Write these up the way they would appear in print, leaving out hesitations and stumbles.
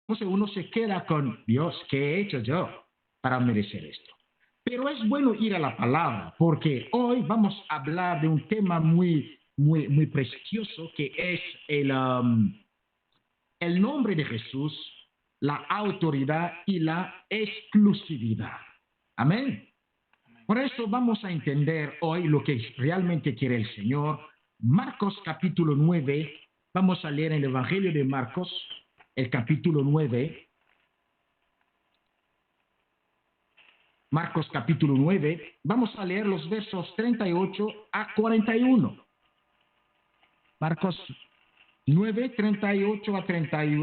Entonces uno se queda con Dios, ¿qué he hecho yo para merecer esto? Pero es bueno ir a la palabra, porque hoy vamos a hablar de un tema muy precioso que es el nombre de Jesús, la autoridad y la exclusividad. Amén. Por eso vamos a entender hoy lo que realmente quiere el Señor. Marcos capítulo 9, vamos a leer el Evangelio de Marcos, el capítulo 9. Marcos capítulo 9, vamos a leer los versos 38 a 41. Marcos 9, 38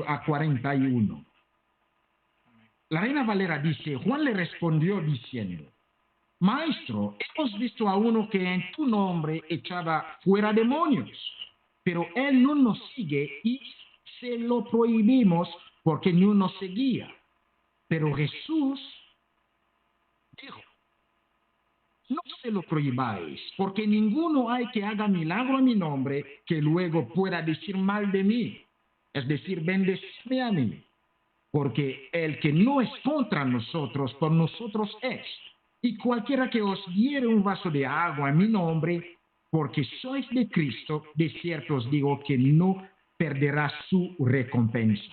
a 41. La Reina Valera dice, Juan le respondió diciendo, Maestro, hemos visto a uno que en tu nombre echaba fuera demonios, pero él no nos sigue y se lo prohibimos porque no nos seguía. Pero Jesús dijo, no se lo prohibáis, porque ninguno hay que haga milagro en mi nombre que luego pueda decir mal de mí, es decir, bendecirme a mí, porque el que no es contra nosotros, por nosotros es. Y cualquiera que os diere un vaso de agua en mi nombre, porque sois de Cristo, de cierto os digo que no perderá su recompensa.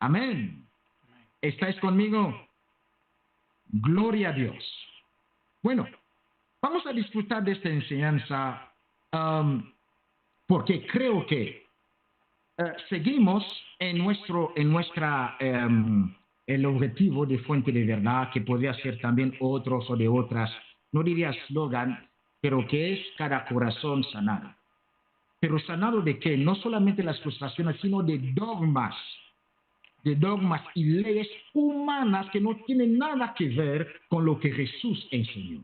Amén. ¿Estáis conmigo? Gloria a Dios. Bueno, vamos a disfrutar de esta enseñanza porque creo que seguimos el objetivo de Fuente de Verdad, que podría ser también otros o de otras, no diría eslogan, pero que es cada corazón sanado. Pero sanado de qué? No solamente las frustraciones, sino de dogmas y leyes humanas que no tienen nada que ver con lo que Jesús enseñó.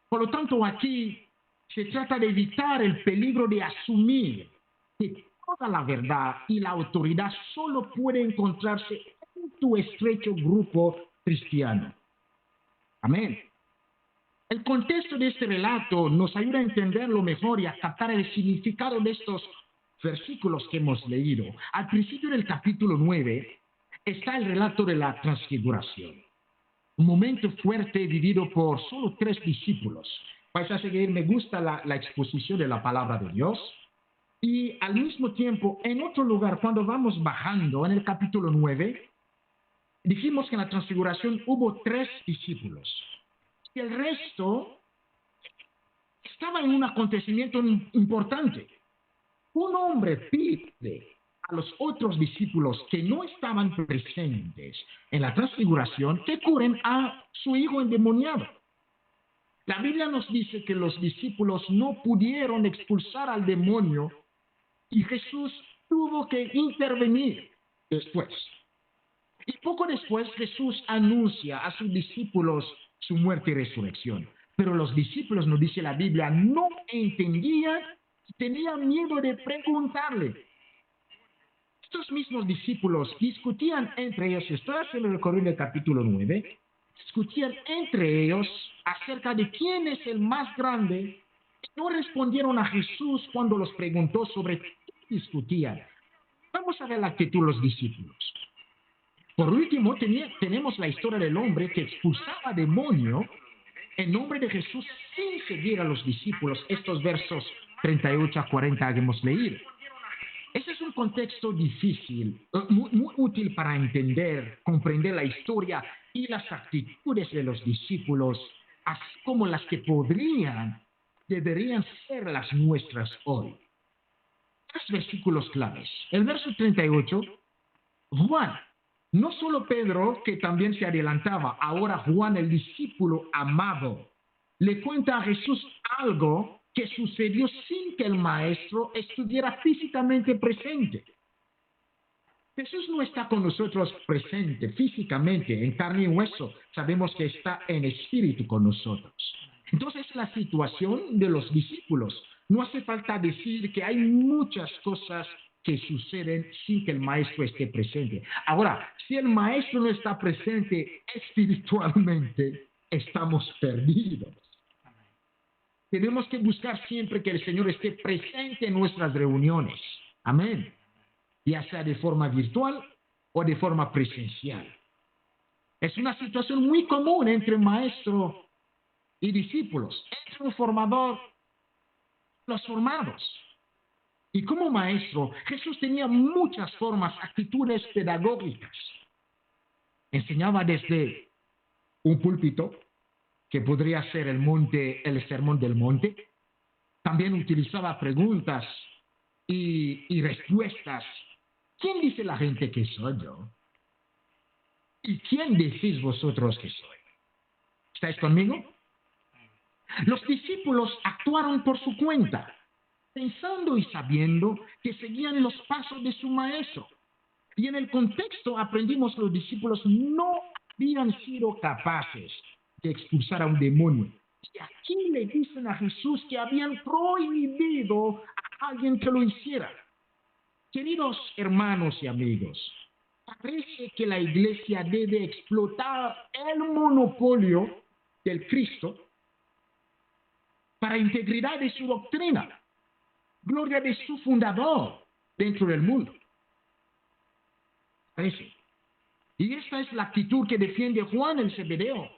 Por lo tanto, aquí se trata de evitar el peligro de asumir que toda la verdad y la autoridad solo puede encontrarse en tu estrecho grupo cristiano. Amén. El contexto de este relato nos ayuda a entenderlo mejor y a captar el significado de estos versículos que hemos leído. Al principio del capítulo 9 está el relato de la transfiguración, un momento fuerte vivido por solo 3 discípulos. Vais a seguir, me gusta la exposición de la palabra de Dios. Y al mismo tiempo, en otro lugar, cuando vamos bajando en el capítulo 9, dijimos que en la transfiguración hubo 3 discípulos. Y el resto estaba en un acontecimiento importante. Un hombre pide a los otros discípulos que no estaban presentes en la transfiguración que curen a su hijo endemoniado. La Biblia nos dice que los discípulos no pudieron expulsar al demonio y Jesús tuvo que intervenir después. Y poco después Jesús anuncia a sus discípulos su muerte y resurrección. Pero los discípulos, nos dice la Biblia, no entendían y tenían miedo de preguntarle. Estos mismos discípulos discutían entre ellos, estoy haciendo el recorrido del capítulo 9, discutían entre ellos acerca de quién es el más grande. No respondieron a Jesús cuando los preguntó sobre qué discutían. Vamos a ver la actitud de los discípulos. Por último, tenemos la historia del hombre que expulsaba demonio en nombre de Jesús sin seguir a los discípulos. Estos versos 38 a 40 que hemos leído. Ese es un contexto difícil, muy útil para entender, comprender la historia y las actitudes de los discípulos, así como las que deberían ser las nuestras hoy. 3 versículos claves. El verso 38, Juan, no solo Pedro, que también se adelantaba, ahora Juan, el discípulo amado, le cuenta a Jesús algo que sucedió sin que el maestro estuviera físicamente presente. Jesús no está con nosotros presente físicamente, en carne y hueso. Sabemos que está en espíritu con nosotros. Entonces, la situación de los discípulos, no hace falta decir que hay muchas cosas que suceden sin que el maestro esté presente. Ahora, si el maestro no está presente espiritualmente, estamos perdidos. Tenemos que buscar siempre que el Señor esté presente en nuestras reuniones. Amén. Ya sea de forma virtual o de forma presencial. Es una situación muy común entre maestro y discípulos, entre un formador y los formados. Y como maestro, Jesús tenía muchas formas, actitudes pedagógicas. Enseñaba desde un púlpito, que podría ser el sermón del monte. También utilizaba preguntas y respuestas. ¿Quién dice la gente que soy yo? ¿Y quién decís vosotros que soy? ¿Estáis conmigo? Los discípulos actuaron por su cuenta, pensando y sabiendo que seguían los pasos de su maestro. Y en el contexto aprendimos que los discípulos no habían sido capaces de expulsar a un demonio. Y aquí le dicen a Jesús que habían prohibido a alguien que lo hiciera. Queridos hermanos y amigos, parece que la iglesia debe explotar el monopolio del Cristo para integridad de su doctrina, gloria de su fundador dentro del mundo. Parece. Y esta es la actitud que defiende Juan el Zebedeo.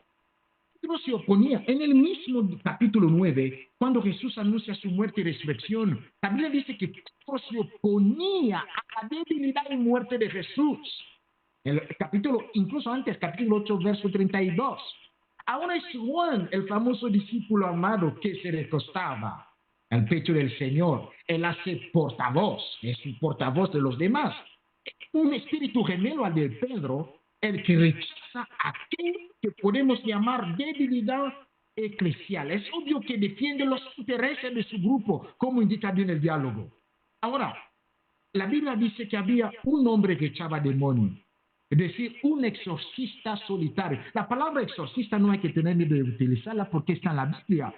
Pedro se oponía. En el mismo capítulo 9, cuando Jesús anuncia su muerte y resurrección, la Biblia dice que Pedro se oponía a la debilidad y muerte de Jesús. El capítulo, incluso antes, capítulo 8, verso 32. Ahora es Juan, el famoso discípulo amado, que se recostaba al pecho del Señor. Él hace portavoz, es un portavoz de los demás. Un espíritu gemelo al de Pedro, el que rechaza aquello que podemos llamar debilidad eclesial. Es obvio que defiende los intereses de su grupo, como indica bien el diálogo. Ahora, la Biblia dice que había un hombre que echaba demonios, es decir, un exorcista solitario. La palabra exorcista no hay que tener miedo de utilizarla porque está en la Biblia.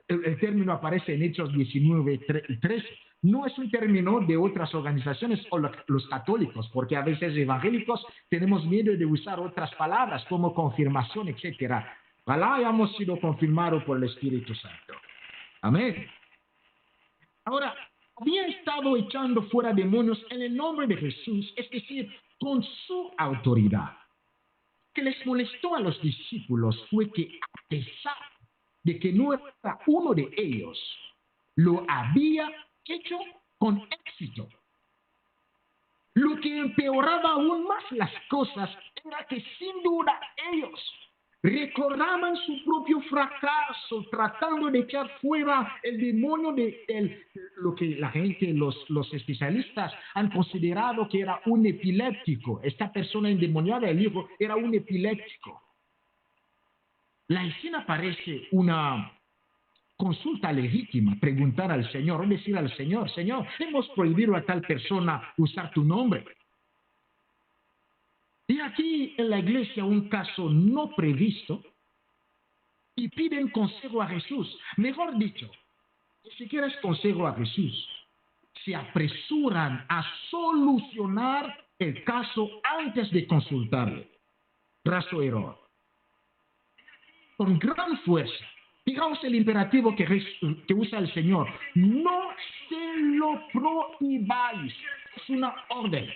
El término aparece en Hechos 19, 13. No es un término de otras organizaciones o los católicos, porque a veces evangélicos tenemos miedo de usar otras palabras como confirmación, etc. Ojalá hayamos sido confirmados por el Espíritu Santo. Amén. Ahora, había estado echando fuera demonios en el nombre de Jesús, es decir, con su autoridad. Lo que les molestó a los discípulos fue que, a pesar de que no era uno de ellos, lo había hecho con éxito. Lo que empeoraba aún más las cosas era que sin duda ellos recordaban su propio fracaso tratando de echar fuera el demonio de lo que la gente, los especialistas han considerado que era un epiléptico. Esta persona endemoniada, el hijo, era un epiléptico. La escena parece una consulta legítima, preguntar al Señor, o decir al Señor, Señor, hemos prohibido a tal persona usar tu nombre. Y aquí en la iglesia un caso no previsto y piden consejo a Jesús. Mejor dicho, ni siquiera es consejo a Jesús. Se apresuran a solucionar el caso antes de consultarle. Raso error. Con gran fuerza. Digamos el imperativo que usa el Señor. No se lo prohibáis. Es una orden.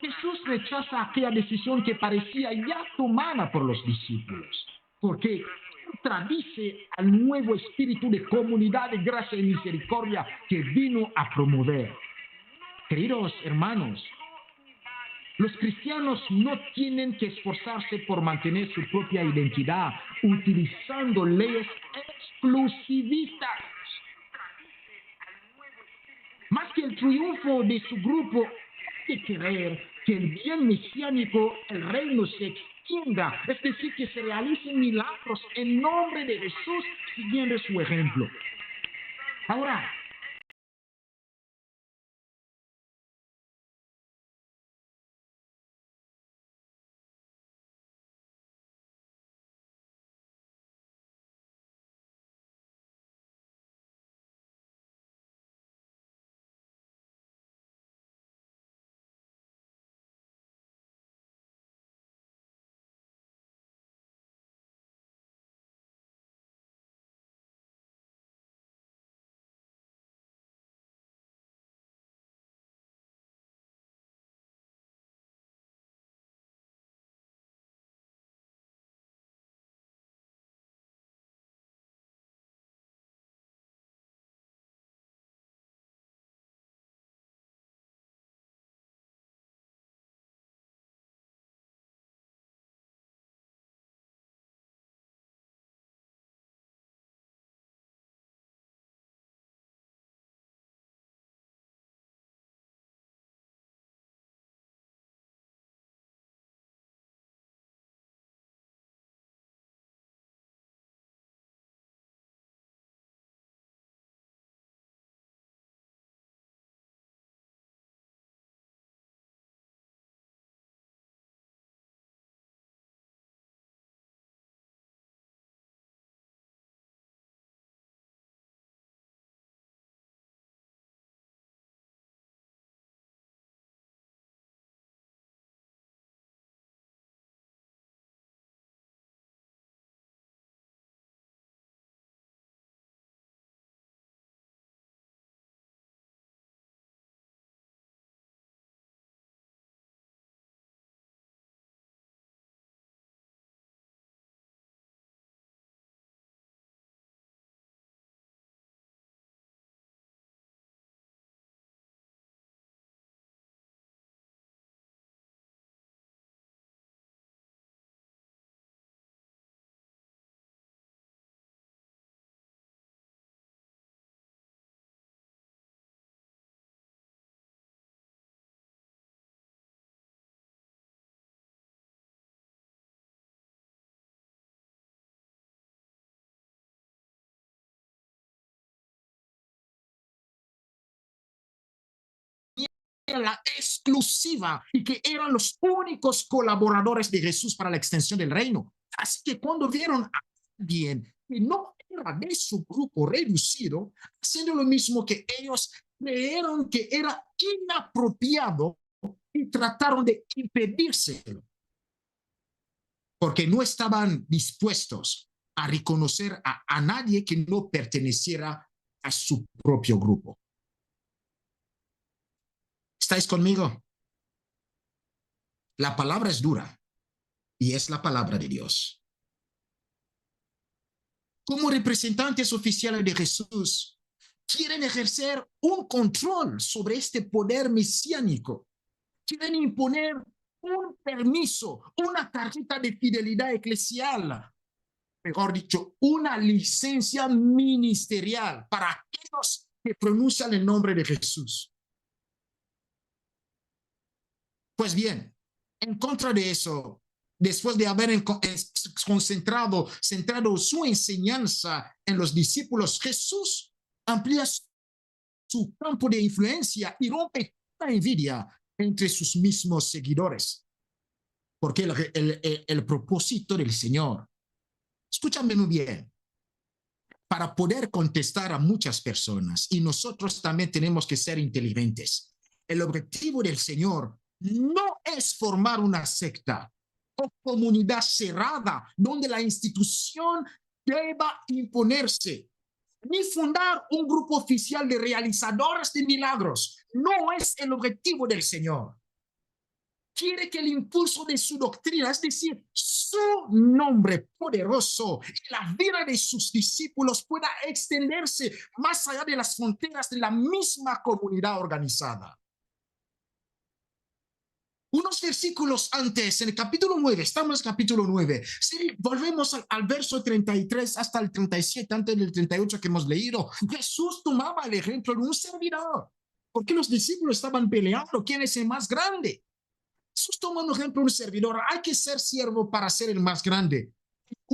Jesús rechaza aquella decisión que parecía ya tomada por los discípulos, porque contradice al nuevo espíritu de comunidad de gracia y misericordia que vino a promover. Queridos hermanos, los cristianos no tienen que esforzarse por mantener su propia identidad utilizando leyes exclusivistas. Más que el triunfo de su grupo, hay que querer que el bien mesiánico, el reino se extienda, es decir, que se realicen milagros en nombre de Jesús siguiendo su ejemplo. Ahora, era la exclusiva y que eran los únicos colaboradores de Jesús para la extensión del reino. Así que cuando vieron a alguien que no era de su grupo reducido, haciendo lo mismo que ellos, creyeron que era inapropiado y trataron de impedírselo, porque no estaban dispuestos a reconocer a nadie que no perteneciera a su propio grupo. ¿Estáis conmigo? La palabra es dura y es la palabra de Dios. Como representantes oficiales de Jesús, quieren ejercer un control sobre este poder mesiánico. Quieren imponer un permiso, una tarjeta de fidelidad eclesial, mejor dicho, una licencia ministerial para aquellos que pronuncian el nombre de Jesús. Pues bien, en contra de eso, después de haber centrado su enseñanza en los discípulos, Jesús amplía su campo de influencia y rompe la envidia entre sus mismos seguidores. Porque el propósito del Señor, escúchame muy bien, para poder contestar a muchas personas, y nosotros también tenemos que ser inteligentes. El objetivo del Señor no es formar una secta o comunidad cerrada donde la institución deba imponerse, ni fundar un grupo oficial de realizadores de milagros. No es el objetivo del Señor. Quiere que el impulso de su doctrina, es decir, su nombre poderoso y la vida de sus discípulos pueda extenderse más allá de las fronteras de la misma comunidad organizada. Unos versículos antes, en el capítulo 9, estamos en el capítulo 9, si volvemos al verso 33 hasta el 37, antes del 38 que hemos leído, Jesús tomaba el ejemplo de un servidor, porque los discípulos estaban peleando quién es el más grande. Jesús toma un ejemplo de un servidor. Hay que ser siervo para ser el más grande.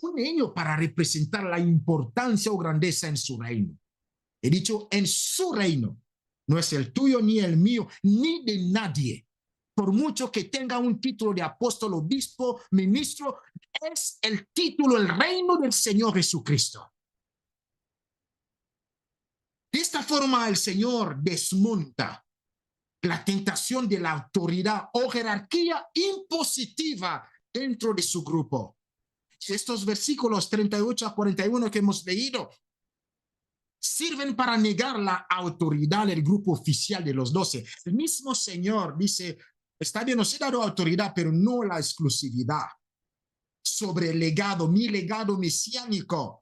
Un niño para representar la importancia o grandeza en su reino. He dicho en su reino. No es el tuyo, ni el mío, ni de nadie. Por mucho que tenga un título de apóstol, obispo, ministro, es el título, el reino del Señor Jesucristo. De esta forma el Señor desmonta la tentación de la autoridad o jerarquía impositiva dentro de su grupo. Estos versículos 38 a 41 que hemos leído sirven para negar la autoridad del grupo oficial de los 12. El mismo Señor dice, está bien, os he dado autoridad, pero no la exclusividad sobre el legado, mi legado mesiánico.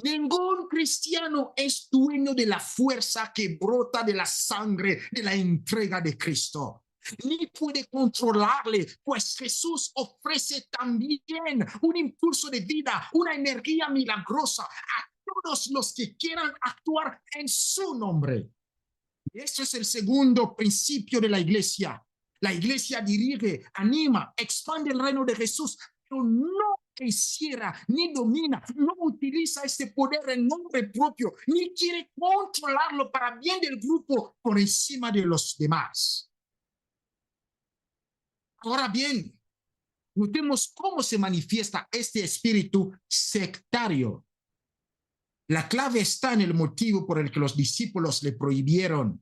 Ningún cristiano es dueño de la fuerza que brota de la sangre de la entrega de Cristo, ni puede controlarle, pues Jesús ofrece también un impulso de vida, una energía milagrosa a todos los que quieran actuar en su nombre. Y eso es el segundo principio de la iglesia. La iglesia dirige, anima, expande el reino de Jesús, pero no quisiera, ni domina, no utiliza este poder en nombre propio, ni quiere controlarlo para bien del grupo por encima de los demás. Ahora bien, notemos cómo se manifiesta este espíritu sectario. La clave está en el motivo por el que los discípulos le prohibieron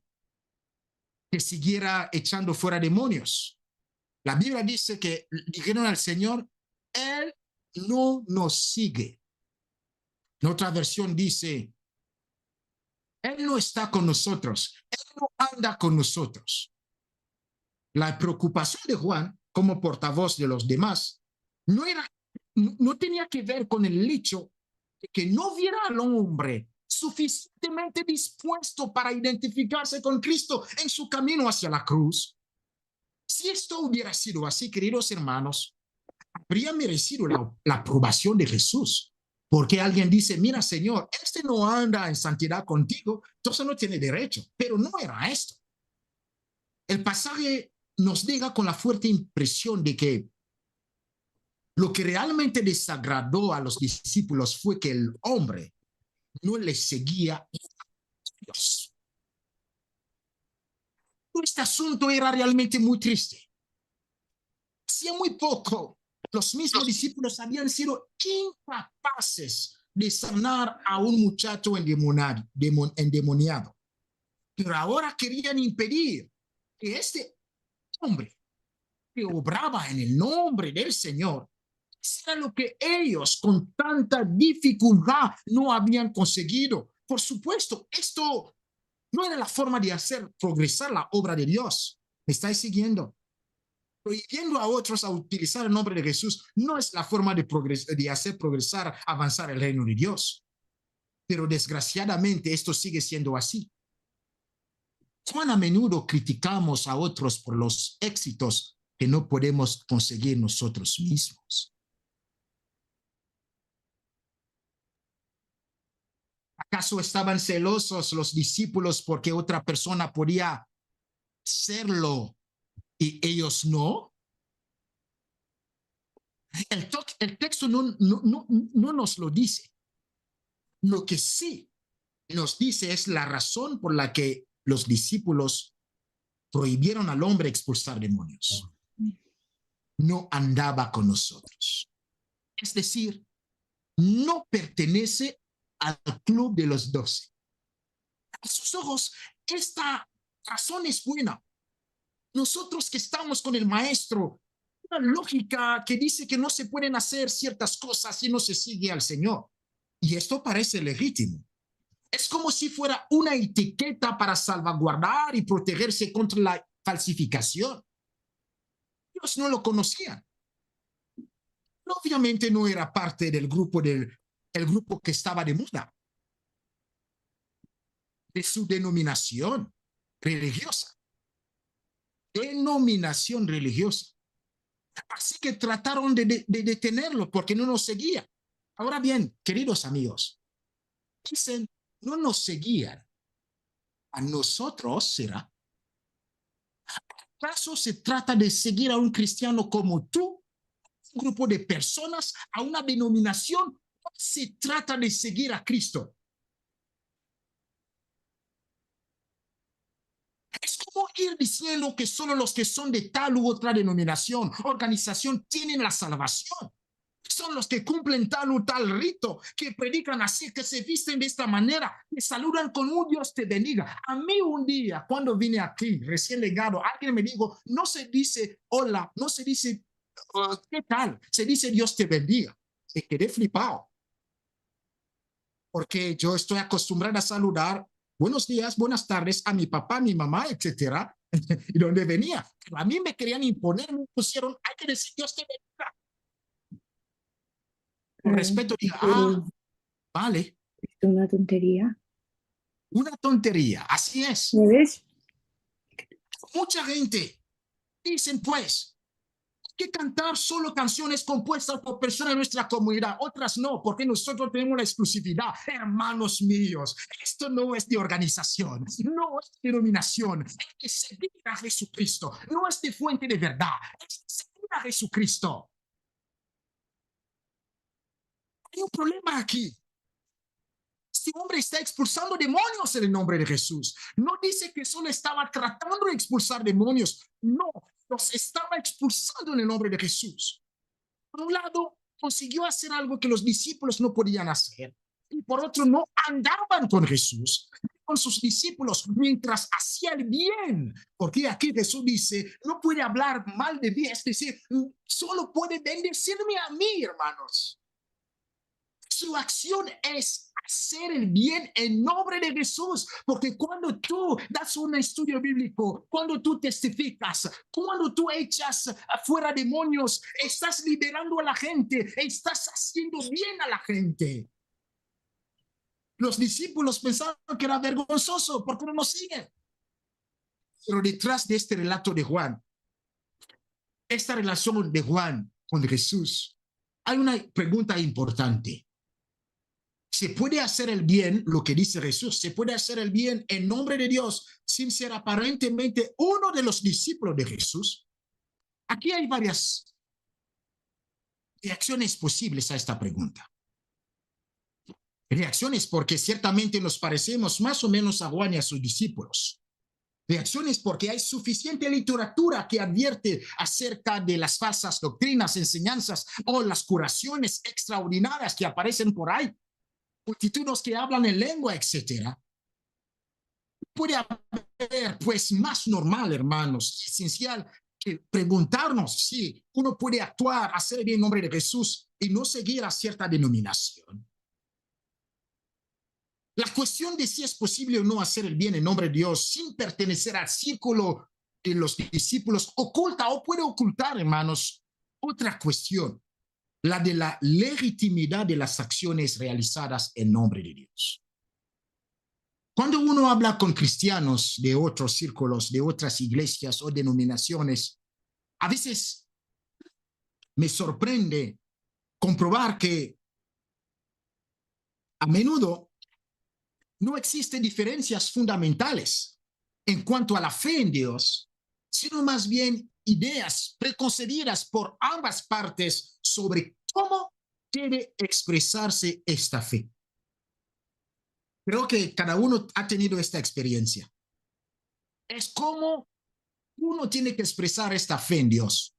que siguiera echando fuera demonios. La Biblia dice que dijeron al Señor, Él no nos sigue. En otra versión dice, Él no está con nosotros, Él no anda con nosotros. La preocupación de Juan, como portavoz de los demás, no tenía que ver con el hecho de que no viera al hombre suficientemente dispuesto para identificarse con Cristo en su camino hacia la cruz. Si esto hubiera sido así, queridos hermanos, habría merecido la aprobación de Jesús. Porque alguien dice, mira, Señor, este no anda en santidad contigo, entonces no tiene derecho. Pero no era esto. El pasaje nos deja con la fuerte impresión de que lo que realmente desagradó a los discípulos fue que el hombre no le seguía a Dios. Este asunto era realmente muy triste. Hacía muy poco, los mismos discípulos habían sido incapaces de sanar a un muchacho endemoniado. Pero ahora querían impedir que este hombre que obraba en el nombre del Señor era lo que ellos con tanta dificultad no habían conseguido. Por supuesto, esto no era la forma de hacer progresar la obra de Dios. ¿Me estáis siguiendo? Prohibiendo a otros a utilizar el nombre de Jesús no es la forma de hacer progresar, avanzar el reino de Dios. Pero desgraciadamente esto sigue siendo así. ¿Cuán a menudo criticamos a otros por los éxitos que no podemos conseguir nosotros mismos? ¿Acaso estaban celosos los discípulos porque otra persona podía serlo y ellos no? El texto no nos lo dice. Lo que sí nos dice es la razón por la que los discípulos prohibieron al hombre expulsar demonios. No andaba con nosotros. Es decir, no pertenece al club de los 12. A sus ojos, esta razón es buena. Nosotros que estamos con el maestro, una lógica que dice que no se pueden hacer ciertas cosas si no se sigue al Señor. Y esto parece legítimo. Es como si fuera una etiqueta para salvaguardar y protegerse contra la falsificación. Ellos no lo conocían. Obviamente no era parte del grupo, el grupo que estaba de moda, de su denominación religiosa. Denominación religiosa. Así que trataron de detenerlo porque no nos seguía. Ahora bien, queridos amigos, dicen, no nos seguían. A nosotros será. ¿Acaso se trata de seguir a un cristiano como tú? Un grupo de personas, a una denominación. Se trata de seguir a Cristo. Es como ir diciendo que solo los que son de tal u otra denominación, organización, tienen la salvación. Son los que cumplen tal o tal rito, que predican así, que se visten de esta manera, que saludan con un Dios te bendiga. A mí un día, cuando vine aquí, recién llegado, alguien me dijo, no se dice hola, no se dice ¿qué tal? Se dice Dios te bendiga. Me quedé flipado. Porque yo estoy acostumbrado a saludar buenos días, buenas tardes a mi papá, mi mamá, etcétera, y donde venía. Pero a mí me querían imponer, me pusieron, hay que decir Dios te bendiga. Con respeto, diga, vale. Es una tontería. Una tontería, así es. ¿Me ves? Mucha gente dicen, pues, que cantar solo canciones compuestas por personas de nuestra comunidad, otras no, porque nosotros tenemos la exclusividad. Hermanos míos, esto no es de organización, no es de denominación, es de seguir a Jesucristo, no es de fuente de verdad, es de seguir a Jesucristo. Hay un problema aquí. Este hombre está expulsando demonios en el nombre de Jesús. No dice que solo estaba tratando de expulsar demonios. No, los estaba expulsando en el nombre de Jesús. Por un lado, consiguió hacer algo que los discípulos no podían hacer. Y por otro, no andaban con Jesús, con sus discípulos, mientras hacía el bien. Porque aquí Jesús dice, no puede hablar mal de mí, es decir, solo puede bendecirme a mí, hermanos. Su acción es hacer el bien en nombre de Jesús, porque cuando tú das un estudio bíblico, cuando tú testificas, cuando tú echas afuera demonios, estás liberando a la gente, estás haciendo bien a la gente. Los discípulos pensaban que era vergonzoso, ¿por qué no nos siguen? Pero detrás de este relato de Juan, esta relación de Juan con Jesús, hay una pregunta importante. Se puede hacer el bien, lo que dice Jesús, se puede hacer el bien en nombre de Dios sin ser aparentemente uno de los discípulos de Jesús. Aquí hay varias reacciones posibles a esta pregunta. Reacciones porque ciertamente nos parecemos más o menos a Juan y a sus discípulos. Reacciones porque hay suficiente literatura que advierte acerca de las falsas doctrinas, enseñanzas o las curaciones extraordinarias que aparecen por ahí. Multitudes que hablan en lengua, etcétera. Puede haber, pues, más normal, hermanos, esencial que preguntarnos si uno puede actuar, hacer bien en nombre de Jesús y no seguir a cierta denominación. La cuestión de si es posible o no hacer el bien en nombre de Dios sin pertenecer al círculo de los discípulos oculta o puede ocultar, hermanos, otra cuestión, la de la legitimidad de las acciones realizadas en nombre de Dios. Cuando uno habla con cristianos de otros círculos, de otras iglesias o denominaciones, a veces me sorprende comprobar que a menudo no existen diferencias fundamentales en cuanto a la fe en Dios, sino más bien ideas preconcebidas por ambas partes sobre cómo debe expresarse esta fe. Creo que cada uno ha tenido esta experiencia. Es como uno tiene que expresar esta fe en Dios.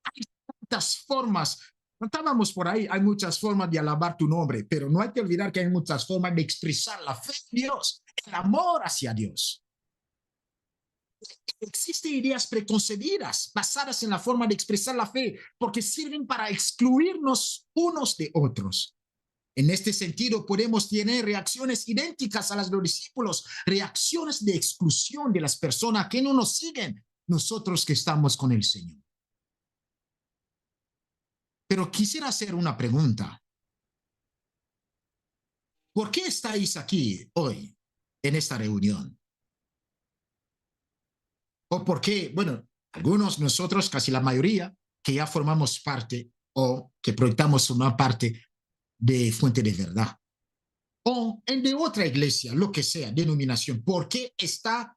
Hay tantas formas. Contábamos por ahí, hay muchas formas de alabar tu nombre, pero no hay que olvidar que hay muchas formas de expresar la fe en Dios, el amor hacia Dios. Existen ideas preconcebidas basadas en la forma de expresar la fe porque sirven para excluirnos unos de otros. En este sentido, podemos tener reacciones idénticas a las de los discípulos, reacciones de exclusión de las personas que no nos siguen, nosotros que estamos con el Señor. Pero quisiera hacer una pregunta. ¿Por qué estáis aquí hoy en esta reunión? ¿O por qué, bueno, algunos, nosotros, casi la mayoría, que ya formamos parte o que proyectamos una parte de Fuente de Verdad? O en de otra iglesia, lo que sea, denominación, ¿por qué está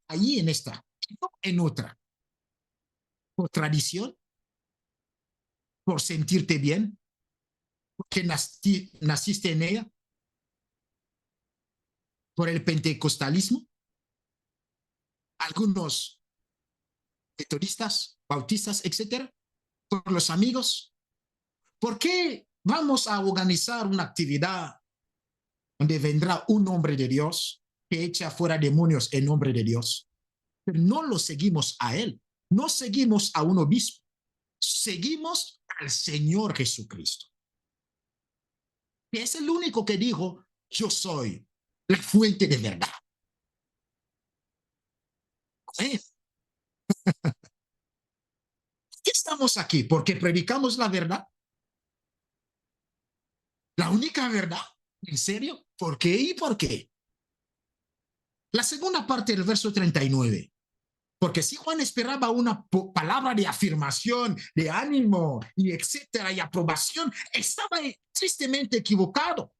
ahí en esta y no en otra? ¿Por tradición? ¿Por sentirte bien? ¿Porque naciste en ella? ¿Por el pentecostalismo? Algunos metodistas, bautistas, etcétera, por los amigos. ¿Por qué vamos a organizar una actividad donde vendrá un hombre de Dios que echa fuera demonios en nombre de Dios? Pero no lo seguimos a él, no seguimos a un obispo, seguimos al Señor Jesucristo, que es el único que dijo, yo soy la fuente de verdad. ¿Eh? ¿Qué estamos aquí? ¿Porque predicamos la verdad? ¿La única verdad? ¿En serio? ¿Por qué y por qué? La segunda parte del verso 39. Porque si Juan esperaba una palabra de afirmación, de ánimo y etcétera, y aprobación, estaba tristemente equivocado.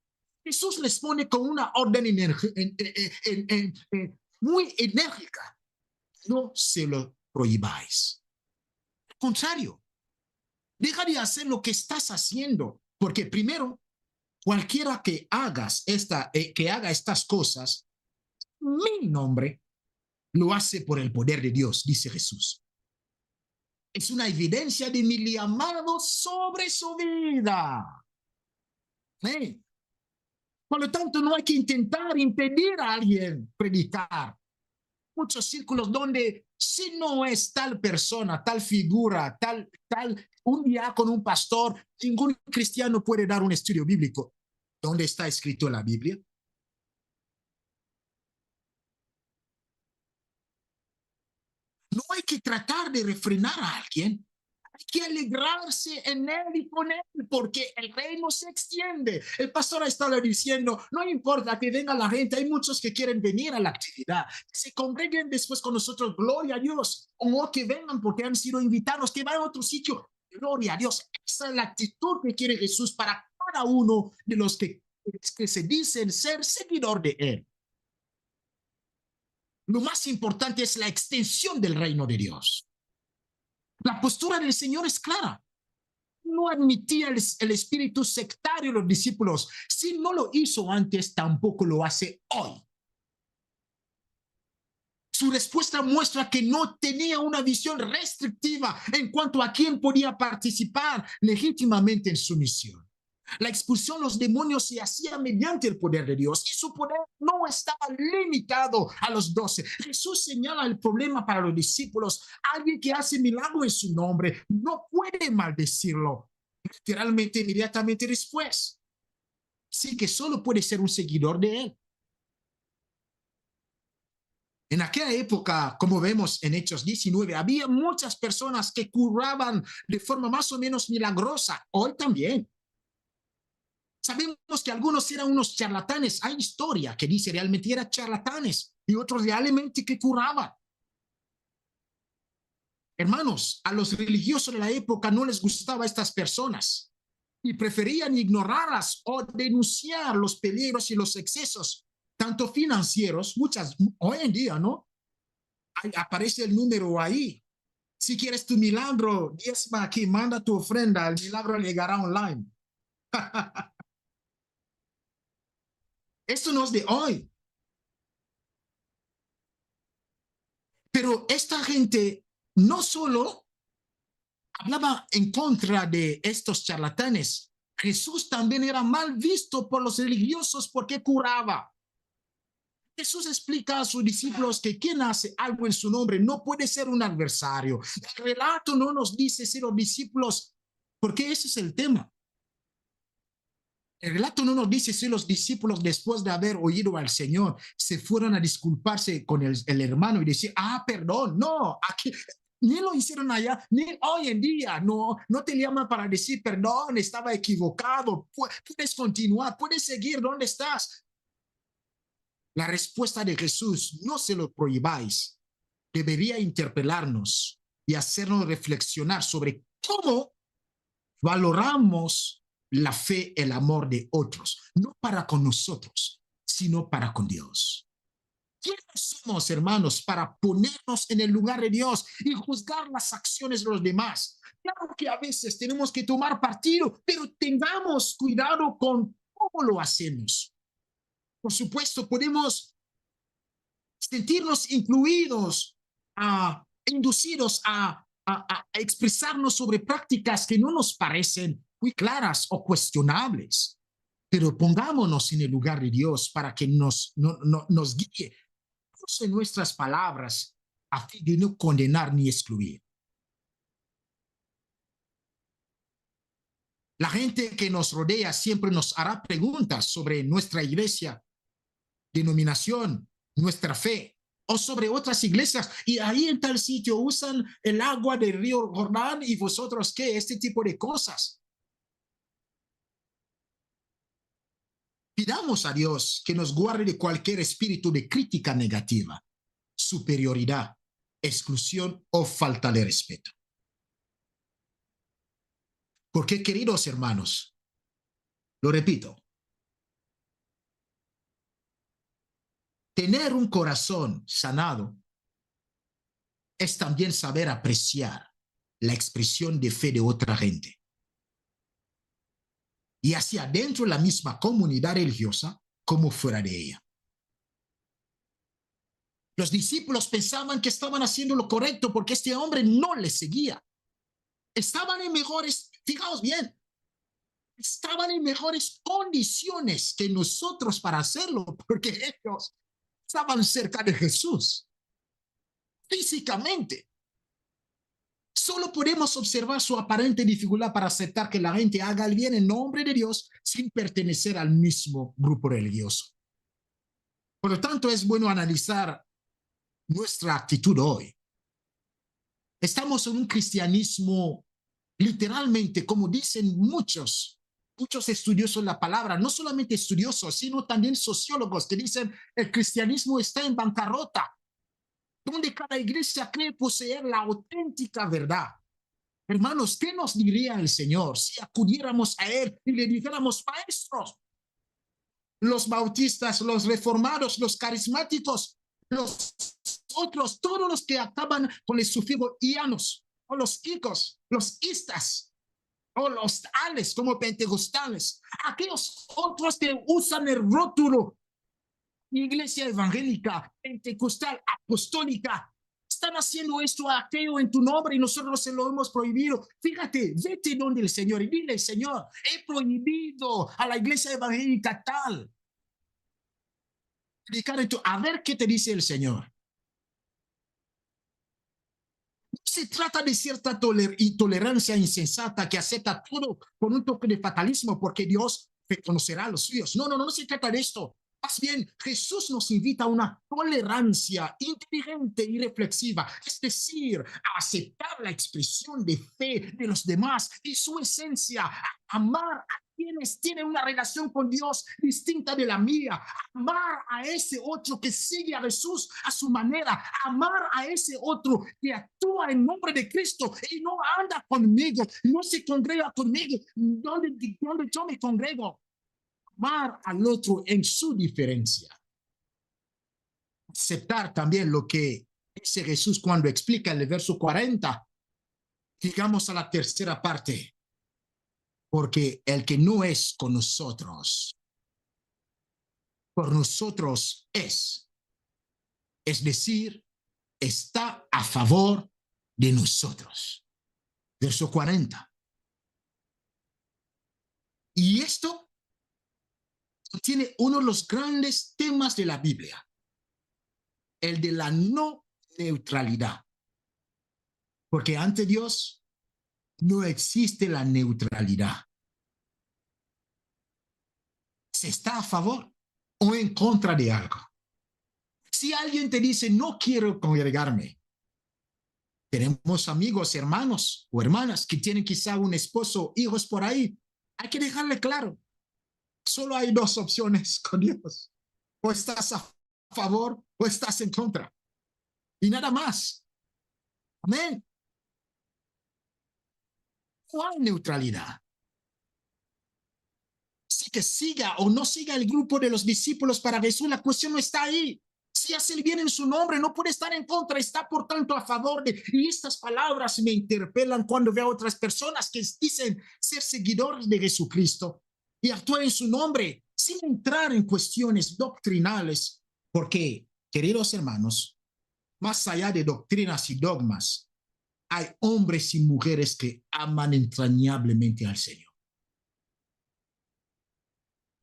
Jesús les pone con una orden muy enérgica. No se lo prohibáis. Al contrario, deja de hacer lo que estás haciendo, porque primero, cualquiera que que haga estas cosas, mi nombre lo hace por el poder de Dios, dice Jesús. Es una evidencia de mi llamado sobre su vida. ¿Eh? Por lo tanto, no hay que intentar impedir a alguien predicar. Muchos círculos donde si no es tal persona, tal figura, un diácono, un pastor, ningún cristiano puede dar un estudio bíblico. ¿Dónde está escrito en la Biblia? No hay que tratar de refrenar a alguien. Hay que alegrarse en él y con él, porque el reino se extiende. El pastor ha estado diciendo, no importa que venga la gente, hay muchos que quieren venir a la actividad, que se congreguen después con nosotros, gloria a Dios, o que vengan porque han sido invitados, que vayan a otro sitio, gloria a Dios. Esa es la actitud que quiere Jesús para cada uno de los que se dicen ser seguidor de él. Lo más importante es la extensión del reino de Dios. La postura del Señor es clara. No admitía el espíritu sectario de los discípulos. Si no lo hizo antes, tampoco lo hace hoy. Su respuesta muestra que no tenía una visión restrictiva en cuanto a quién podía participar legítimamente en su misión. La expulsión de los demonios se hacía mediante el poder de Dios y su poder no estaba limitado a los 12. Jesús señala el problema para los discípulos. Alguien que hace milagro en su nombre no puede maldecirlo literalmente inmediatamente después. Sí que solo puede ser un seguidor de él. En aquella época, como vemos en Hechos 19, había muchas personas que curaban de forma más o menos milagrosa. Hoy también. Sabemos que algunos eran unos charlatanes. Hay historia que dice realmente eran charlatanes y otros realmente que curaban. Hermanos, a los religiosos de la época no les gustaba estas personas y preferían ignorarlas o denunciar los peligros y los excesos, tanto financieros, hoy en día, ¿no? Aparece el número ahí. Si quieres tu milagro, diezma aquí, manda tu ofrenda, el milagro llegará online. Esto no es de hoy. Pero esta gente no solo hablaba en contra de estos charlatanes, Jesús también era mal visto por los religiosos porque curaba. Jesús explica a sus discípulos que quien hace algo en su nombre no puede ser un adversario. El relato no nos dice si los discípulos, porque ese es el tema. El relato no nos dice si los discípulos, después de haber oído al Señor, se fueron a disculparse con el hermano y decir, perdón, no, aquí, ni lo hicieron allá, ni hoy en día, no te llaman para decir, perdón, estaba equivocado, puedes continuar, puedes seguir donde estás. La respuesta de Jesús, no se lo prohibáis, debería interpelarnos y hacernos reflexionar sobre cómo valoramos la fe, el amor de otros, no para con nosotros, sino para con Dios. ¿Quiénes somos, hermanos, para ponernos en el lugar de Dios y juzgar las acciones de los demás? Claro que a veces tenemos que tomar partido, pero tengamos cuidado con cómo lo hacemos. Por supuesto, podemos sentirnos incluidos, inducidos a expresarnos sobre prácticas que no nos parecen muy claras o cuestionables. Pero pongámonos en el lugar de Dios para que nos guíe. Use nuestras palabras a fin de no condenar ni excluir. La gente que nos rodea siempre nos hará preguntas sobre nuestra iglesia, denominación, nuestra fe, o sobre otras iglesias, y ahí en tal sitio usan el agua del río Jordán, y vosotros qué, este tipo de cosas. Pidamos a Dios que nos guarde de cualquier espíritu de crítica negativa, superioridad, exclusión o falta de respeto. Porque, queridos hermanos, lo repito, tener un corazón sanado es también saber apreciar la expresión de fe de otra gente. Y hacia dentro de la misma comunidad religiosa como fuera de ella. Los discípulos pensaban que estaban haciendo lo correcto porque este hombre no les seguía. Estaban en mejores, fijaos bien, estaban en mejores condiciones que nosotros para hacerlo porque ellos estaban cerca de Jesús físicamente. Solo podemos observar su aparente dificultad para aceptar que la gente haga el bien en nombre de Dios sin pertenecer al mismo grupo religioso. Por lo tanto, es bueno analizar nuestra actitud hoy. Estamos en un cristianismo literalmente, como dicen muchos estudiosos de la palabra, no solamente estudiosos, sino también sociólogos que dicen el cristianismo está en bancarrota, donde cada iglesia cree poseer la auténtica verdad. Hermanos, ¿qué nos diría el Señor si acudiéramos a Él y le dijéramos, maestros, los bautistas, los reformados, los carismáticos, los otros, todos los que acaban con el sufijo ianos, o los icos, los istas, o los tales como pentecostales, aquellos otros que usan el rótulo iglesia evangélica, pentecostal, apostólica, están haciendo esto, aquello en tu nombre y nosotros se lo hemos prohibido. Fíjate, vete donde el Señor y dile, Señor, he prohibido a la iglesia evangélica tal. A ver qué te dice el Señor. No se trata de cierta intolerancia insensata que acepta todo con un toque de fatalismo porque Dios reconocerá a los suyos. No, no, no, no se trata de esto. Más bien, Jesús nos invita a una tolerancia inteligente y reflexiva, es decir, a aceptar la expresión de fe de los demás y su esencia, a amar a quienes tienen una relación con Dios distinta de la mía, amar a ese otro que sigue a Jesús a su manera, amar a ese otro que actúa en nombre de Cristo y no anda conmigo, no se congrega conmigo, donde yo me congrego. Amar al otro en su diferencia. Aceptar también lo que dice Jesús cuando explica el verso 40. Llegamos a la tercera parte. Porque el que no es con nosotros, por nosotros es decir, está a favor de nosotros. Verso 40. Y esto tiene uno de los grandes temas de la Biblia, el de la no neutralidad. Porque ante Dios no existe la neutralidad. Se está a favor o en contra de algo. Si alguien te dice, no quiero congregarme, tenemos amigos, hermanos o hermanas que tienen quizá un esposo, hijos por ahí, hay que dejarle claro, solo hay dos opciones con Dios. O estás a favor o estás en contra. Y nada más. Amén. No hay neutralidad. Así que siga o no siga el grupo de los discípulos para Jesús, la cuestión no está ahí. Si hace el bien en su nombre, no puede estar en contra, está por tanto a favor de... Y estas palabras me interpelan cuando veo a otras personas que dicen ser seguidores de Jesucristo y actúan en su nombre sin entrar en cuestiones doctrinales, porque, queridos hermanos, más allá de doctrinas y dogmas, hay hombres y mujeres que aman entrañablemente al Señor.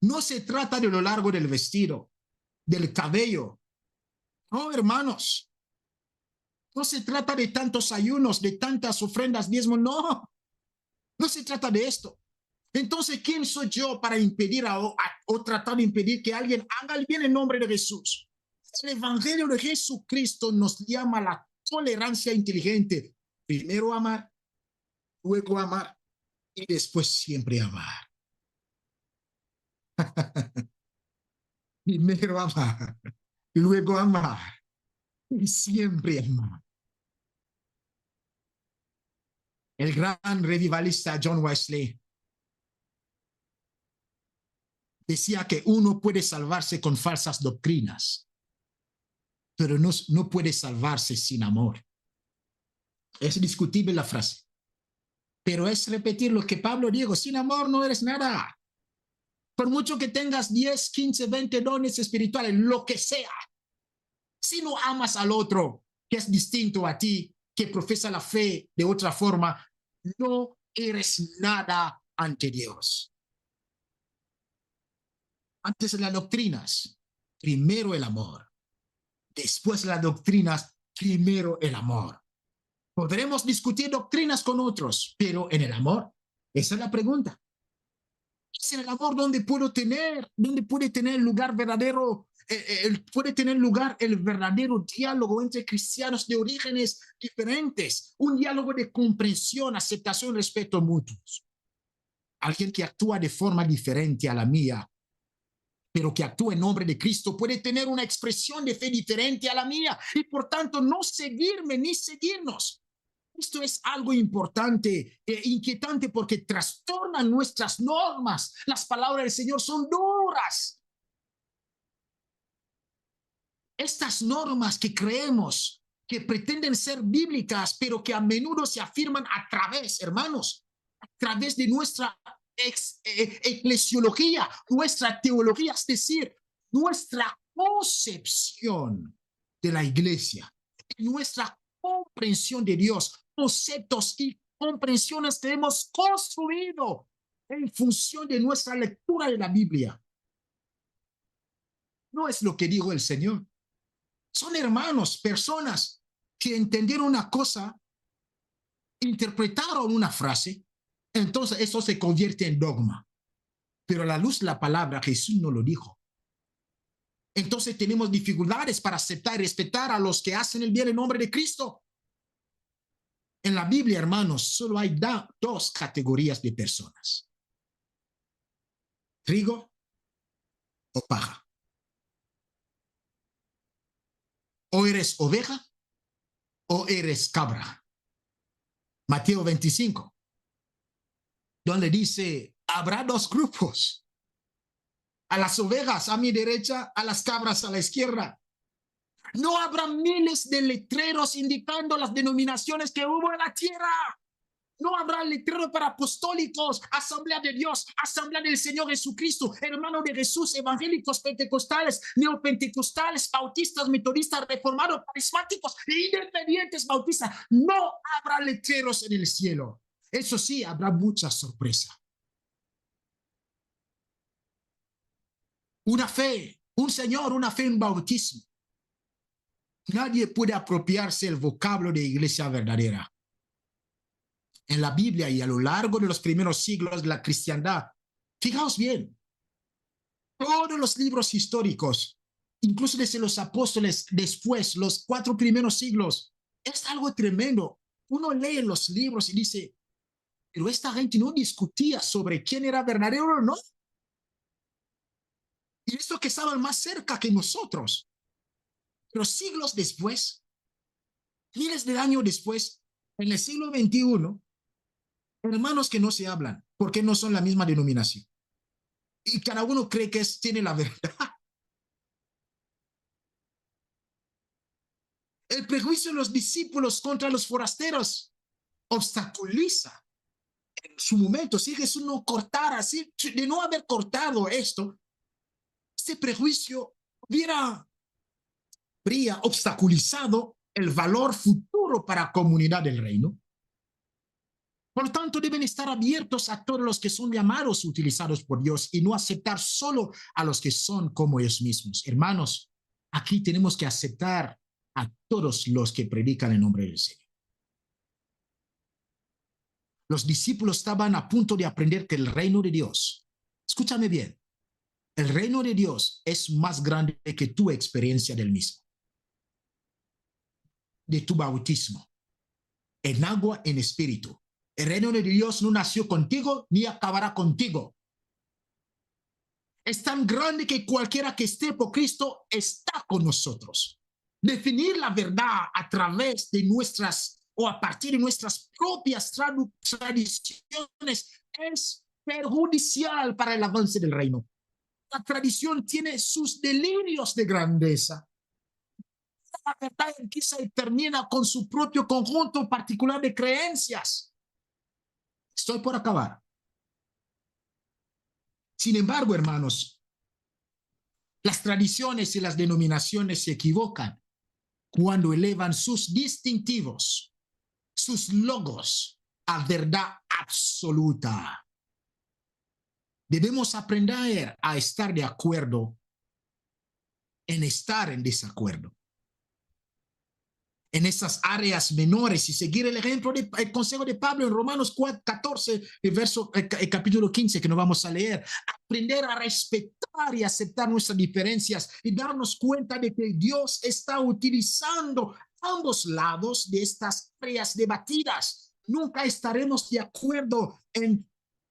No se trata de lo largo del vestido, del cabello. No, hermanos. No se trata de tantos ayunos, de tantas ofrendas, diezmos. No, no se trata de esto. Entonces, ¿quién soy yo para impedir o tratar de impedir que alguien haga el bien en nombre de Jesús? El Evangelio de Jesucristo nos llama a la tolerancia inteligente. Primero amar, luego amar y después siempre amar. Primero amar, luego amar y siempre amar. El gran revivalista John Wesley decía que uno puede salvarse con falsas doctrinas, pero no puede salvarse sin amor. Es discutible la frase, pero es repetir lo que Pablo dijo, sin amor no eres nada. Por mucho que tengas 10, 15, 20 dones espirituales, lo que sea, si no amas al otro, que es distinto a ti, que profesa la fe de otra forma, no eres nada ante Dios. Antes de las doctrinas, primero el amor. Después las doctrinas, primero el amor. Podremos discutir doctrinas con otros, pero en el amor, esa es la pregunta. Es en el amor donde puede tener lugar verdadero, puede tener lugar el verdadero diálogo entre cristianos de orígenes diferentes, un diálogo de comprensión, aceptación y respeto mutuos. Alguien que actúa de forma diferente a la mía, pero que actúa en nombre de Cristo, puede tener una expresión de fe diferente a la mía y por tanto no seguirme ni seguirnos. Esto es algo importante e inquietante porque trastornan nuestras normas. Las palabras del Señor son duras. Estas normas que creemos que pretenden ser bíblicas, pero que a menudo se afirman a través, hermanos, a través de nuestra eclesiología, nuestra teología, es decir, nuestra concepción de la iglesia, en nuestra comprensión de Dios, conceptos y comprensiones que hemos construido en función de nuestra lectura de la Biblia. No es lo que dijo el Señor. Son hermanos, personas que entendieron una cosa, interpretaron una frase, entonces eso se convierte en dogma. Pero a la luz de la palabra, Jesús no lo dijo. Entonces tenemos dificultades para aceptar y respetar a los que hacen el bien en nombre de Cristo. En la Biblia, hermanos, solo hay dos categorías de personas: trigo o paja. O eres oveja o eres cabra. Mateo 25, donde dice, habrá dos grupos: a las ovejas a mi derecha, a las cabras a la izquierda. No habrá miles de letreros indicando las denominaciones que hubo en la tierra. No habrá letrero para apostólicos, Asamblea de Dios, Asamblea del Señor Jesucristo, Hermano de Jesús, evangélicos, pentecostales, neopentecostales, bautistas, metodistas, reformados, carismáticos, independientes, bautistas. No habrá letreros en el cielo. Eso sí, habrá mucha sorpresa. Una fe, un Señor, una fe, un bautismo. Nadie puede apropiarse el vocablo de iglesia verdadera. En la Biblia y a lo largo de los primeros siglos de la cristiandad, fijaos bien, todos los libros históricos, incluso desde los apóstoles, después, los 4 primeros siglos, es algo tremendo. Uno lee los libros y dice, pero esta gente no discutía sobre quién era verdadero o no. Y esto que estaban más cerca que nosotros. Pero siglos después, miles de años después, en el siglo XXI, hermanos que no se hablan, porque no son la misma denominación. Y cada uno cree que tiene la verdad. El prejuicio de los discípulos contra los forasteros obstaculiza en su momento. Si Jesús no cortara, de no haber cortado esto, este prejuicio habría obstaculizado el valor futuro para la comunidad del reino. Por lo tanto, deben estar abiertos a todos los que son llamados, utilizados por Dios, y no aceptar solo a los que son como ellos mismos. Hermanos, aquí tenemos que aceptar a todos los que predican en nombre del Señor. Los discípulos estaban a punto de aprender que el reino de Dios, escúchame bien, el reino de Dios es más grande que tu experiencia del mismo, de tu bautismo, en agua, en espíritu. El reino de Dios no nació contigo ni acabará contigo. Es tan grande que cualquiera que esté por Cristo está con nosotros. Definir la verdad a través de nuestras o a partir de nuestras propias tradiciones es perjudicial para el avance del reino. La tradición tiene sus delirios de grandeza. La verdad empieza y termina con su propio conjunto particular de creencias. Estoy por acabar. Sin embargo, hermanos, las tradiciones y las denominaciones se equivocan cuando elevan sus distintivos, sus logos a verdad absoluta. Debemos aprender a estar de acuerdo en estar en desacuerdo. En esas áreas menores y seguir el ejemplo del consejo de Pablo en Romanos 14, el capítulo 15 que no vamos a leer. Aprender a respetar y aceptar nuestras diferencias y darnos cuenta de que Dios está utilizando ambos lados de estas áreas debatidas. Nunca estaremos de acuerdo en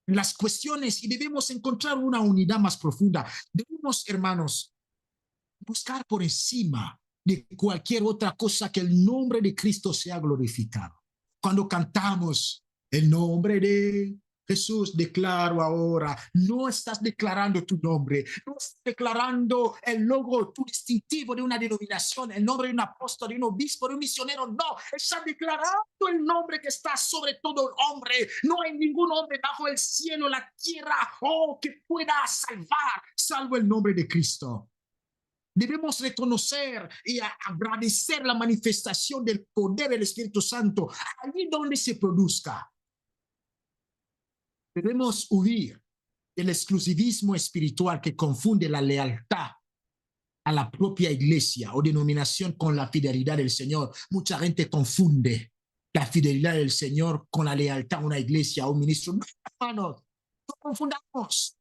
las cuestiones y debemos encontrar una unidad más profunda. Debemos, hermanos, buscar por encima de cualquier otra cosa que el nombre de Cristo sea glorificado. Cuando cantamos el nombre de Jesús, declaro ahora, no estás declarando tu nombre, no estás declarando el logo, tu distintivo de una denominación, el nombre de un apóstol, de un obispo, de un misionero, no, estás declarando el nombre que está sobre todo hombre. No hay ningún hombre bajo el cielo, la tierra, que pueda salvar, salvo el nombre de Cristo. Debemos reconocer y agradecer la manifestación del poder del Espíritu Santo allí donde se produzca. Debemos huir del exclusivismo espiritual que confunde la lealtad a la propia iglesia o denominación con la fidelidad del Señor. Mucha gente confunde la fidelidad del Señor con la lealtad a una iglesia o un ministro. No, hermanos, no confundamos.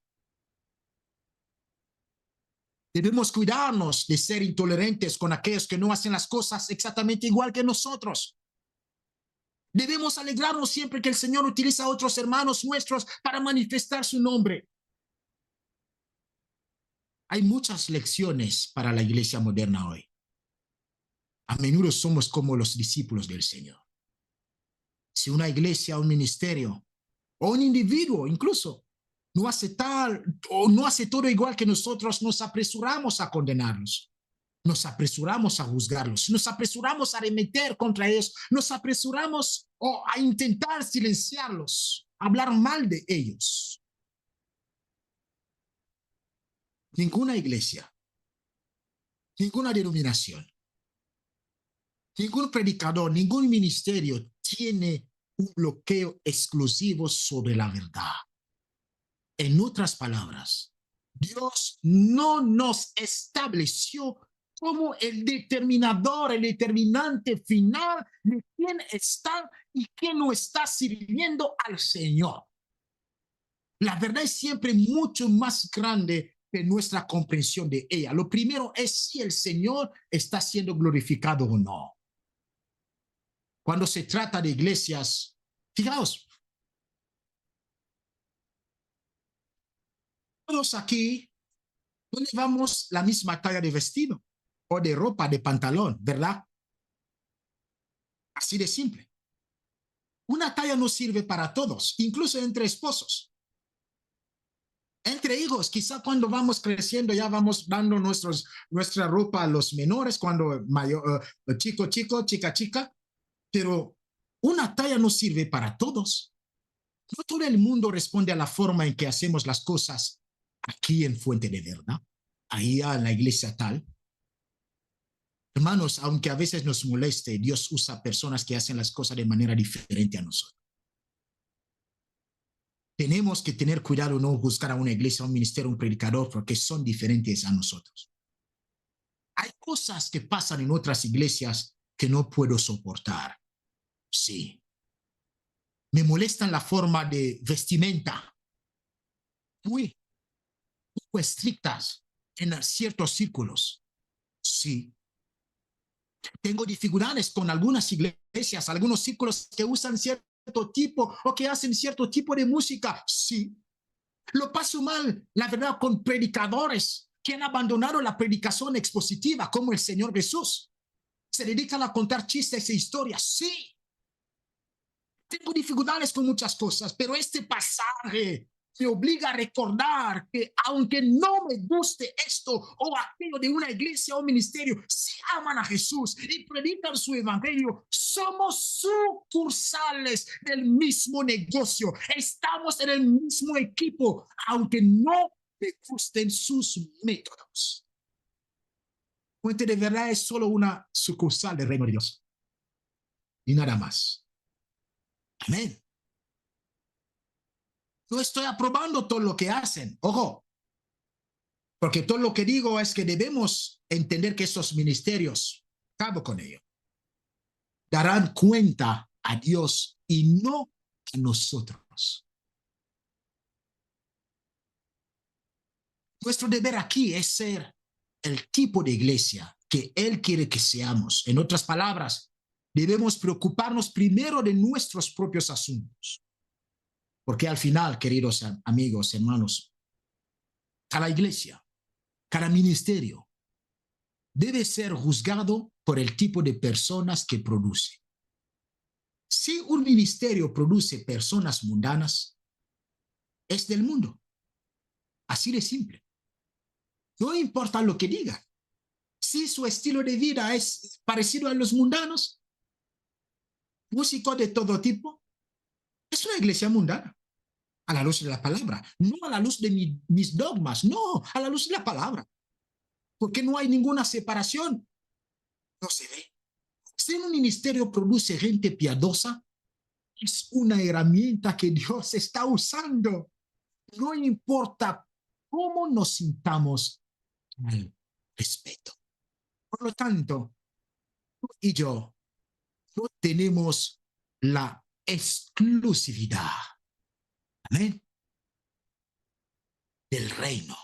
Debemos cuidarnos de ser intolerantes con aquellos que no hacen las cosas exactamente igual que nosotros. Debemos alegrarnos siempre que el Señor utiliza a otros hermanos nuestros para manifestar su nombre. Hay muchas lecciones para la iglesia moderna hoy. A menudo somos como los discípulos del Señor. Si una iglesia, un ministerio o un individuo incluso no hace tal o no hace todo igual que nosotros, nos apresuramos a condenarlos. Nos apresuramos a juzgarlos, nos apresuramos a arremeter contra ellos, nos apresuramos a intentar silenciarlos, hablar mal de ellos. Ninguna iglesia, ninguna denominación, ningún predicador, ningún ministerio tiene un bloqueo exclusivo sobre la verdad. En otras palabras, Dios no nos estableció como el determinador, el determinante final de quién está y quién no está sirviendo al Señor. La verdad es siempre mucho más grande que nuestra comprensión de ella. Lo primero es si el Señor está siendo glorificado o no. Cuando se trata de iglesias, fijaos, todos aquí no llevamos la misma talla de vestido o de ropa, de pantalón, ¿verdad? Así de simple. Una talla no sirve para todos, incluso entre esposos. Entre hijos, quizá cuando vamos creciendo ya vamos dando nuestra ropa a los menores, cuando mayor, chico, chica, chica, pero una talla no sirve para todos. No todo el mundo responde a la forma en que hacemos las cosas aquí en Fuente de Verdad, ahí en la iglesia tal. Hermanos, aunque a veces nos moleste, Dios usa personas que hacen las cosas de manera diferente a nosotros. Tenemos que tener cuidado no juzgar a una iglesia, a un ministerio, a un predicador, porque son diferentes a nosotros. Hay cosas que pasan en otras iglesias que no puedo soportar. Sí. Me molestan la forma de vestimenta, muy poco estrictas en ciertos círculos. Sí. Tengo dificultades con algunas iglesias, algunos círculos que usan cierto tipo o que hacen cierto tipo de música. Sí. Lo paso mal, la verdad, con predicadores que han abandonado la predicación expositiva como el Señor Jesús. Se dedican a contar chistes e historias. Sí. Tengo dificultades con muchas cosas, pero este pasaje me obliga a recordar que aunque no me guste esto o aquello de una iglesia o un ministerio, si aman a Jesús y predican su evangelio, somos sucursales del mismo negocio. Estamos en el mismo equipo, aunque no me gusten sus métodos. Fuente de Verdad es solo una sucursal del reino de Dios y nada más. Amén. No estoy aprobando todo lo que hacen. Ojo, porque todo lo que digo es que debemos entender que esos ministerios, acabo con ello, darán cuenta a Dios y no a nosotros. Nuestro deber aquí es ser el tipo de iglesia que Él quiere que seamos. En otras palabras, debemos preocuparnos primero de nuestros propios asuntos. Porque al final, queridos amigos, hermanos, cada iglesia, cada ministerio debe ser juzgado por el tipo de personas que produce. Si un ministerio produce personas mundanas, es del mundo. Así de simple. No importa lo que diga. Si su estilo de vida es parecido a los mundanos, músicos de todo tipo, es una iglesia mundana. A la luz de la palabra, no a la luz de mis dogmas, no, a la luz de la palabra. porque no hay ninguna separación. No se ve. Si un ministerio produce gente piadosa, es una herramienta que Dios está usando. No importa cómo nos sintamos al respeto. Por lo tanto, tú y yo no tenemos la exclusividad, amén, del reino,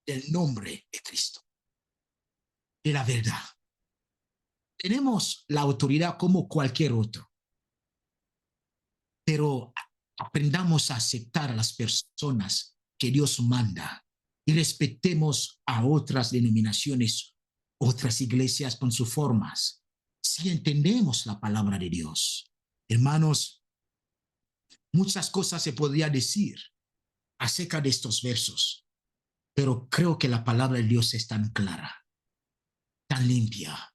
del nombre de Cristo, de la verdad. Tenemos la autoridad como cualquier otro, pero aprendamos a aceptar a las personas que Dios manda y respetemos a otras denominaciones, otras iglesias con sus formas. Si entendemos la palabra de Dios, hermanos, muchas cosas se podría decir acerca de estos versos, pero creo que la palabra de Dios es tan clara, tan limpia.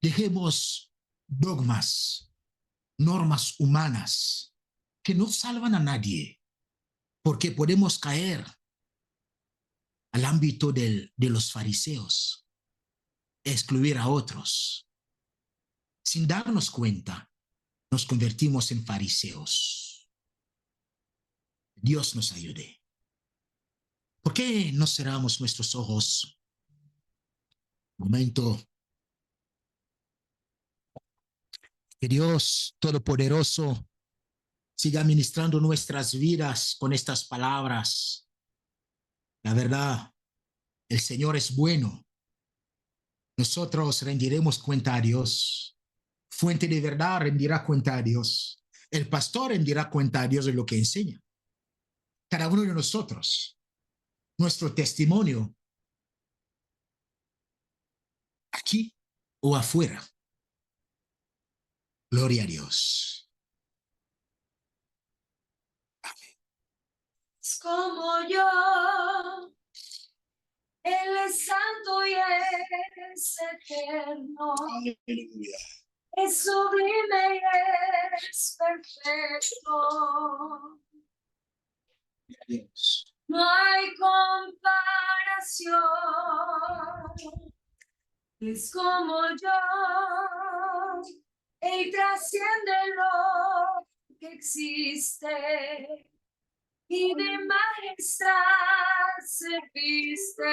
Dejemos dogmas, normas humanas que no salvan a nadie, porque podemos caer al ámbito de los fariseos, excluir a otros. Sin darnos cuenta, nos convertimos en fariseos. Dios nos ayude. ¿Por qué no cerramos nuestros ojos? Un momento. Que Dios Todopoderoso siga ministrando nuestras vidas con estas palabras. La verdad, el Señor es bueno. Nosotros rendiremos cuenta a Dios. Fuente de verdad rendirá cuenta a Dios. El pastor rendirá cuenta a Dios de lo que enseña. Cada uno de nosotros, nuestro testimonio, aquí o afuera. Gloria a Dios. Es como yo, Él es santo y es eterno. Aleluya. Es sublime y es perfecto. Dios. No hay comparación. Es como yo, Él trasciende lo que existe y de majestad se viste.